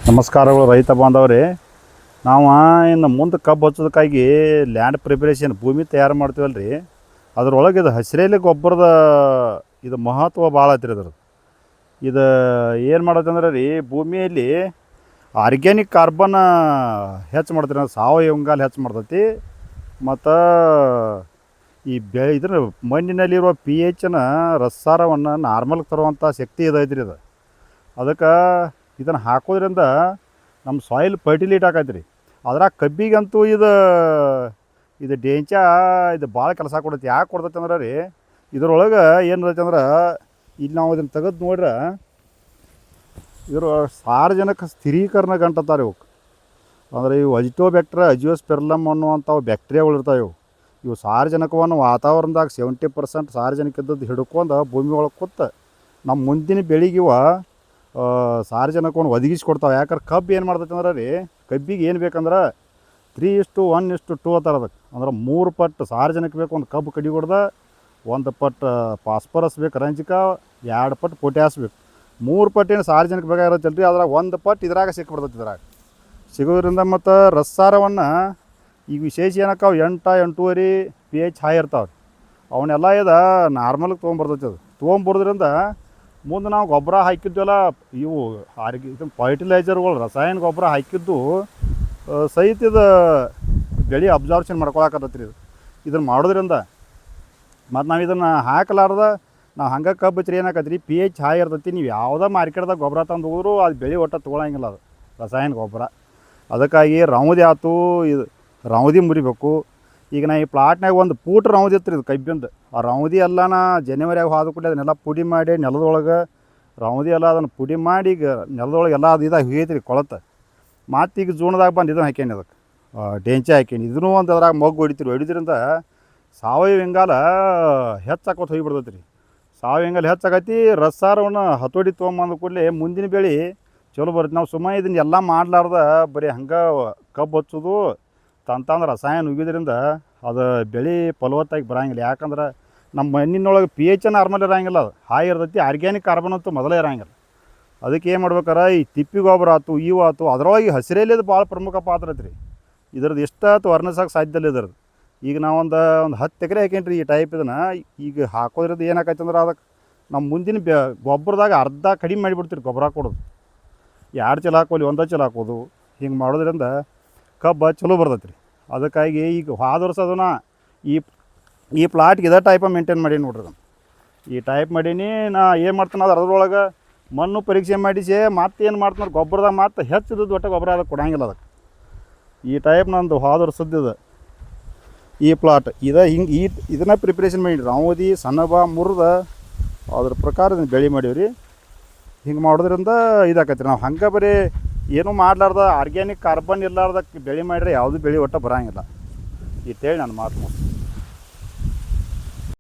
ನಮಸ್ಕಾರಗಳು ರೈತ ಬಾಂಧವರೇ. ನಾವು ಇನ್ನು ಮುಂದೆ ಕಬ್ಬು ಹಚ್ಚೋದಕ್ಕಾಗಿ ಲ್ಯಾಂಡ್ ಪ್ರಿಪರೇಷನ್ ಭೂಮಿ ತಯಾರು ಮಾಡ್ತೀವಲ್ಲ ರೀ, ಅದರೊಳಗೆ ಇದು ಹಸಿರೆಲೆ ಗೊಬ್ಬರದ ಇದು ಮಹತ್ವ ಭಾಳ ಐತ್ರಿ. ಇದು ಏನು ಮಾಡತ್ತಂದ್ರೆ ರೀ, ಭೂಮಿಯಲ್ಲಿ ಆರ್ಗ್ಯಾನಿಕ್ ಕಾರ್ಬನ್ ಹೆಚ್ಚು ಮಾಡ್ತೀರಿ, ಸಾವಯವ ಇಂಗಾಲ ಹೆಚ್ಚು ಮಾಡ್ತೈತಿ. ಮತ್ತು ಈ ಇದ್ರ ಮಣ್ಣಿನಲ್ಲಿರುವ ಪಿ ಎಚ್ನ ರಸಾರವನ್ನು ನಾರ್ಮಲ್ಗೆ ತರುವಂಥ ಶಕ್ತಿ ಇದೈತ್ರಿ. ಅದಕ್ಕೆ ಇದನ್ನು ಹಾಕೋದ್ರಿಂದ ನಮ್ಮ ಸಾಯಿಲ್ ಫರ್ಟಿಲಿಟಿ ಆಕೈತೆ ರೀ. ಅದ್ರಾಗ ಕಬ್ಬಿಗಂತೂ ಇದು ಡೇಂಚ ಇದು ಭಾಳ ಕೆಲಸ ಕೊಡೈತಿ. ಯಾಕೆ ಕೊಡ್ತೈತೆ ಅಂದ್ರೆ ರೀ, ಇದ್ರೊಳಗೆ ಏನು ಅಂದ್ರೆ ಇಲ್ಲಿ ನಾವು ಇದನ್ನು ತೆಗೆದು ನೋಡ್ರೆ ಇದ್ರ ಸಾರ್ವಜನಿಕ ಸ್ಥಿರೀಕರಣ ಗಂಟತ್ತಾರೆ ಇವಕ್ಕೆ. ಅಂದರೆ ಇವು ಅಜಿಟೋಬ್ಯಾಕ್ಟರ್ ಅಜಿಯೋಸ್ಪೆರ್ಲಮ್ ಅನ್ನುವಂಥವು ಬ್ಯಾಕ್ಟೀರಿಯಾಗಳು ಇರ್ತಾವೆ. ಇವು ಸಾರ್ವಜನಿಕವನ್ನು ವಾತಾವರಣದಾಗ 70% ಸಾರ್ವಜನಿಕ ಇದ್ದದ್ದು ಹಿಡ್ಕೊಂಡು ಭೂಮಿ ಒಳಗೆ ಕೂತ ನಮ್ಮ ಮುಂದಿನ ಬೆಳೆಗೆ ಸಾರ್ವಜನಿಕವನ್ನು ಒದಗಿಸ್ಕೊಡ್ತಾವೆ. ಯಾಕಂದ್ರೆ ಕಬ್ಬು ಏನು ಮಾಡ್ತೈತೆ ಅಂದ್ರೆ ರೀ, ಕಬ್ಬಿಗೆ ಏನು ಬೇಕಂದ್ರೆ 3:1:2 ಆ ಥರದಕ್ಕೆ. ಅಂದ್ರೆ 3 ಪಟ್ಟು ಸಾರ್ವಜನಿಕ ಬೇಕು ಒಂದು ಕಬ್ಬು ಕಡಿ ಹೊಡ್ದ, 1 ಪಟ್ಟು ಫಾಸ್ಫರಸ್ ಬೇಕು ರಂಜಕ, 2 ಪಟ್ಟು ಪೊಟ್ಯಾಸ್ ಬೇಕು. 3 ಪಟ್ಟಿನ ಸಾರ್ವಜನಿಕ ಬೇಕಾಗಿರತ್ತಲ್ಲ ರೀ, ಅದ್ರಾಗ 1 ಪಟ್ಟು ಇದ್ರಾಗ ಸಿಕ್ಬಿಡ್ತೈತಿ. ಇದ್ರಾಗ ಸಿಗೋದ್ರಿಂದ ಮತ್ತು ರಸಾರವನ್ನು ಈಗ ವಿಶೇಷ ಏನಕ್ಕೆ 8-8.5 pH ಹೈ ಇರ್ತಾವೆ. ಅವನ್ನೆಲ್ಲ ನಾರ್ಮಲ್ಗೆ ತೊಗೊಂಬರ್ತೈತಿ. ಅದು ತೊಗೊಂಬರೋದ್ರಿಂದ ಮುಂದೆ ನಾವು ಗೊಬ್ಬರ ಹಾಕಿದ್ವಲ್ಲ, ಇವು ಇದು ಫರ್ಟಿಲೈಸರ್ಗಳು ರಸಾಯನ ಗೊಬ್ಬರ ಹಾಕಿದ್ದು ಸಹಿತ ಇದು ಬೆಳೆ ಅಬ್ಸಾರ್ಪ್ಷನ್ ಮಾಡ್ಕೊಳಕತ್ತೈತಿ ರೀ. ಇದನ್ನು ಮಾಡೋದ್ರಿಂದ ಮತ್ತು ನಾವು ಇದನ್ನು ಹಾಕಲಾರ್ದ ನಾವು ಹಂಗೆ ಕಬ್ಬು ಹಚ್ಚಿರಿ ಏನಾಕತ್ತಿ ರೀ, pH ಹೈ ಇರ್ತೈತಿ. ನೀವು ಯಾವುದೇ ಮಾರ್ಕೆಟ್ದಾಗ ಗೊಬ್ಬರ ತಂದು ಹೋದ್ರು ಅದು ಬೆಳೆ ಒಟ್ಟು ತೊಗೊಳಂಗಿಲ್ಲ, ಅದು ರಸಾಯನ ಗೊಬ್ಬರ. ಅದಕ್ಕಾಗಿ ರೌದಿ ಆಯ್ತು, ಇದು ರೌದಿ ಮುರಿಬೇಕು. ಈಗ ನಾ ಈ ಪ್ಲಾಟ್ನಾಗ ಒಂದು ಪೂಟ್ ರೌದಿ ಇತ್ತು ರೀ, ಇದು ಕಬ್ಬಿಂದು. ಆ ರೌದಿ ಎಲ್ಲನ ಜನವರಿಯಾಗ ಹೋದ ಕೂಡಲೇ ಅದನ್ನೆಲ್ಲ ಪುಡಿ ಮಾಡಿ ನೆಲದೊಳಗೆ ರೌದಿ ಎಲ್ಲ ಅದನ್ನು ಪುಡಿ ಮಾಡಿ ಈಗ ನೆಲದೊಳಗೆ ಎಲ್ಲ ಅದು ಇದಾಗಿ ಹೋಗೈತಿ ರೀ ಕೊಳತೆ. ಮತ್ತು ಈಗ ಜೂನ್ದಾಗ ಬಂದು ಇದನ್ನು ಹಾಕ್ಯಾನಿ, ಅದಕ್ಕೆ ಡೆಂಚೆ ಹಾಕ್ಯಾನಿ. ಇದನ್ನೂ ಒಂದು ಅದ್ರಾಗ ಮಗ್ಗು ಹೊಡಿದ್ರಿಂದ ಸಾವಯವ ಇಂಗಾಲ ಹೆಚ್ಚಾಕೋತ ಹೋಗಿಬಿಡ್ತೈತಿ ರೀ. ಸಾವಯವ ಇಂಗಾಲ ಹೆಚ್ಚಾಗೈತಿ. ರಸಾರವನ್ನು ಹತೋಟಿ ತೊಗೊಂಬಂದ ಕೂಡಲೇ ಮುಂದಿನ ಬೆಳೆ ಚಲೋ ಬರುತ್ತೆ. ನಾವು ಸುಮ್ಮನೆ ಇದನ್ನ ಎಲ್ಲ ಮಾಡಲಾರ್ದ ಬರೀ ಹಂಗೆ ಕಬ್ಬು ಹಚ್ಚೋದು ತಂತಂದ್ರೆ ರಸಾಯನ ಉಗಿದ್ರಿಂದ ಅದು ಬೆಳೆ ಫಲವತ್ತಾಗಿ ಬರೋಂಗಿಲ್ಲ. ಯಾಕಂದ್ರೆ ನಮ್ಮ ಮಣ್ಣಿನೊಳಗೆ pH ನಾರ್ಮಲ್ ಇರೋಂಗಿಲ್ಲ, ಅದು ಹಾಯ್ ಇರ್ತೈತಿ. ಆರ್ಗ್ಯಾನಿಕ್ ಕಾರ್ಬನ್ ಅಂತೂ ಮೊದಲೇ ಇರೋಂಗಿಲ್ಲ. ಅದಕ್ಕೆ ಏನು ಮಾಡ್ಬೇಕಾರೆ ಈ ತಿಪ್ಪಿ ಗೊಬ್ಬರ ಆಯ್ತು, ಇವು ಆಯ್ತು, ಅದರೊಳಗೆ ಹಸಿರೆಲೆದು ಭಾಳ ಪ್ರಮುಖ ಪಾತ್ರ ಐತ್ರಿ. ಇದ್ರದ್ದು ಎಷ್ಟಾಯ್ತು ವರ್ಣಿಸೋಕೆ ಸಾಧ್ಯ ಇಲ್ಲ ಇದ್ರದ್ದು. ಈಗ ನಾವೊಂದು 10 ಎಕರೆ ಹಾಕೇನಿ ರೀ ಈ ಟೈಪ್. ಇದನ್ನು ಈಗ ಹಾಕೋದ್ರದ್ದು ಏನಾಕೈತೆ ಅಂದ್ರೆ ಅದಕ್ಕೆ ನಮ್ಮ ಮುಂದಿನ ಗೊಬ್ಬರದಾಗ ಅರ್ಧ ಕಡಿಮೆ ಮಾಡಿಬಿಡ್ತೀರಿ ಗೊಬ್ಬರ ಕೊಡೋದು. 2 ಚೀಲ ಹಾಕೋಲಿ, 1 ಚೀಲ ಹಾಕೋದು. ಹಿಂಗೆ ಮಾಡೋದ್ರಿಂದ ಕಬ್ಬು ಚಲೋ ಬರ್ತೈತೆ ರೀ. ಅದಕ್ಕಾಗಿ ಈಗ ಹೋದ ವರ್ಷ ಅದನ್ನು ಈ ಪ್ಲಾಟ್ಗೆ ಇದೇ ಟೈಪ ಮೇಂಟೈನ್ ಮಾಡೀನಿ ನೋಡ್ರಿ. ಅದನ್ನು ಈ ಟೈಪ್ ಮಾಡೀನಿ. ನಾ ಏನು ಮಾಡ್ತಾನೆ ಅದು ಅದ್ರೊಳಗೆ ಮಣ್ಣು ಪರೀಕ್ಷೆ ಮಾಡಿಸಿ ಮತ್ತೆ ಏನು ಮಾಡ್ತಾನೆ ಗೊಬ್ಬರದಾಗ ಮತ್ತೆ ಹೆಚ್ಚಿದ್ದು ಒಟ್ಟು ಗೊಬ್ಬರ ಅದಕ್ಕೆ ಕೊಡೋಂಗಿಲ್ಲ. ಅದಕ್ಕೆ ಈ ಟೈಪ್ ನಂದು ಹೋದ ವರ್ಷದ್ದು ಈ ಪ್ಲಾಟ್ ಹಿಂಗೆ ಇದನ್ನ ಪ್ರಿಪ್ರೇಷನ್ ಮಾಡೀನಿ. ರೌದಿ ಸಣ್ಣಬ ಮುರಿದ ಅದ್ರ ಪ್ರಕಾರ ಇದನ್ನು ಬೆಳೆ ಮಾಡೀವಿ. ಹಿಂಗೆ ಮಾಡೋದ್ರಿಂದ ಇದಾಕೈತಿ ರೀ. ನಾವು ಹಂಗೆ ಬರೀ ಏನೂ ಮಾಡಲಾರ್ದ ಆರ್ಗ್ಯಾನಿಕ್ ಕಾರ್ಬನ್ ಇರಲಾರ್ದಕ್ಕೆ ಬೆಳೆ ಮಾಡಿದ್ರೆ ಯಾವುದೂ ಬೆಳೆ ಒಟ್ಟು ಬರೋಂಗಿಲ್ಲ. ಇಟ್ಟೇಳಿ ನಾನು ಮಾತು